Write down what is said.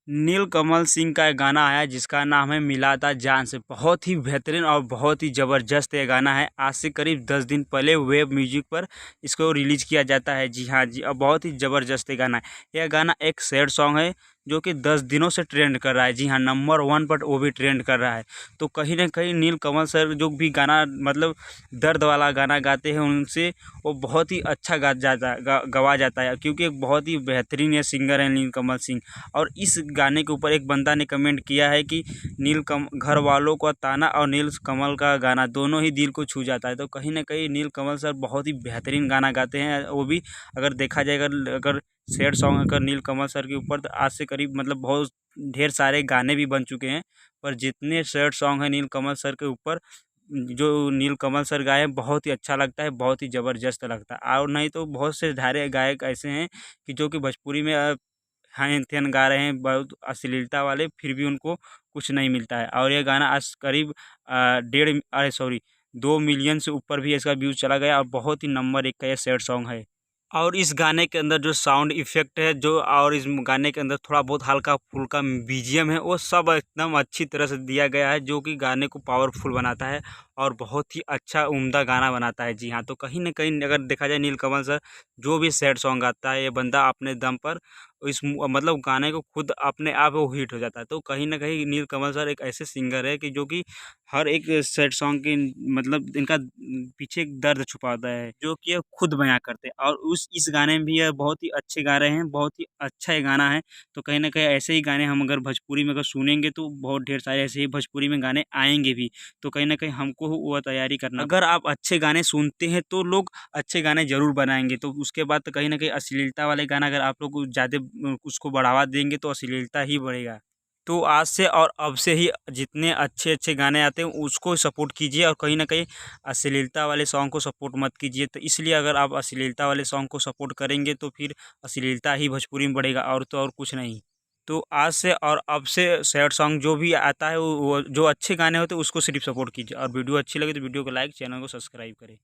नीलकमल सिंह का एक गाना आया जिसका नाम है मिला था जान से। बहुत ही बेहतरीन और बहुत ही ज़बरदस्त ये गाना है। आज से करीब 10 दिन पहले वेब म्यूजिक पर इसको रिलीज किया जाता है। जी हाँ जी, और बहुत ही ज़बरदस्त ये गाना है। यह गाना एक सैड सॉन्ग है जो कि 10 दिनों से ट्रेंड कर रहा है। जी हाँ, नंबर 1 पर वो भी ट्रेंड कर रहा है। तो कहीं ना कहीं नीलकमल सर जो भी गाना मतलब दर्द वाला गाना गाते हैं उनसे वो बहुत ही अच्छा गवा जाता है, क्योंकि एक बहुत ही बेहतरीन ये सिंगर है नीलकमल सिंह। और इस गाने के ऊपर एक बंदा ने कमेंट किया है कि घर वालों का ताना और नील कमल का गाना दोनों ही दिल को छू जाता है। तो कहीं ना कहीं नील कमल सर बहुत ही बेहतरीन गाना गाते हैं। वो भी अगर देखा जाए, अगर सैड सॉन्ग अगर नील कमल सर के ऊपर, तो आज से करीब मतलब बहुत ढेर सारे गाने भी बन चुके हैं। पर जितने सैड सॉन्ग हैं नील कमल सर के ऊपर, जो नील कमल सर गाए हैं, बहुत ही अच्छा लगता है, बहुत ही ज़बरदस्त लगता है। और नहीं तो बहुत से धारे गायक ऐसे हैं कि जो कि भोजपुरी में हेन तेन गा रहे हैं बहुत अश्लीलता वाले, फिर भी उनको कुछ नहीं मिलता है। और ये गाना आज करीब 2 मिलियन से ऊपर भी इसका व्यूज़ चला गया और बहुत ही नंबर 1 का ये सैड सॉन्ग है। और इस गाने के अंदर जो साउंड इफ़ेक्ट है जो, और इस गाने के अंदर थोड़ा बहुत हल्का-फुल्का बीजीएम है, वो सब एकदम अच्छी तरह से दिया गया है, जो कि गाने को पावरफुल बनाता है और बहुत ही अच्छा उम्दा गाना बनाता है। जी हाँ, तो कहीं न कहीं अगर देखा जाए, नीलकमल सर जो भी सैड सॉन्ग गाता है, ये बंदा अपने दम पर मतलब गाने को खुद अपने आप वो हिट हो जाता है। तो कहीं न कहीं नीलकमल सर एक ऐसे सिंगर है कि जो कि हर एक सैड सॉन्ग की मतलब इनका पीछे एक दर्द छुपा होता है, जो कि ये खुद बयाँ करते हैं। और उस इस गाने में भी ये बहुत ही अच्छे गा रहे हैं, बहुत ही अच्छा ये गाना है। तो कहीं न कहीं ऐसे ही गाने हम अगर भोजपुरी में अगर सुनेंगे तो बहुत ढेर सारे ऐसे ही भोजपुरी में गाने आएँगे भी। तो कहीं न कहीं हमको वो तैयारी करना, अगर आप अच्छे गाने सुनते हैं तो लोग अच्छे गाने ज़रूर बनाएँगे। तो उसके बाद तो कहीं न कहीं अश्लीलता वाले गाना अगर आप लोग ज़्यादा उसको बढ़ावा देंगे तो अश्लीलता ही बढ़ेगा। तो आज से और अब से ही जितने अच्छे-अच्छे गाने आते हैं उसको सपोर्ट कीजिए, और कहीं न कहीं अश्लीलता वाले सॉन्ग को सपोर्ट मत कीजिए। तो इसलिए अगर आप अश्लीलता वाले सॉन्ग को सपोर्ट करेंगे तो फिर अश्लीलता ही भोजपुरी में बढ़ेगा, और तो और कुछ नहीं। तो आज से और अब से सैड सॉन्ग जो भी आता है वो जो अच्छे गाने होते हैं उसको सिर्फ़ सपोर्ट कीजिए, और वीडियो अच्छी लगे तो वीडियो को लाइक, चैनल को सब्सक्राइब करें।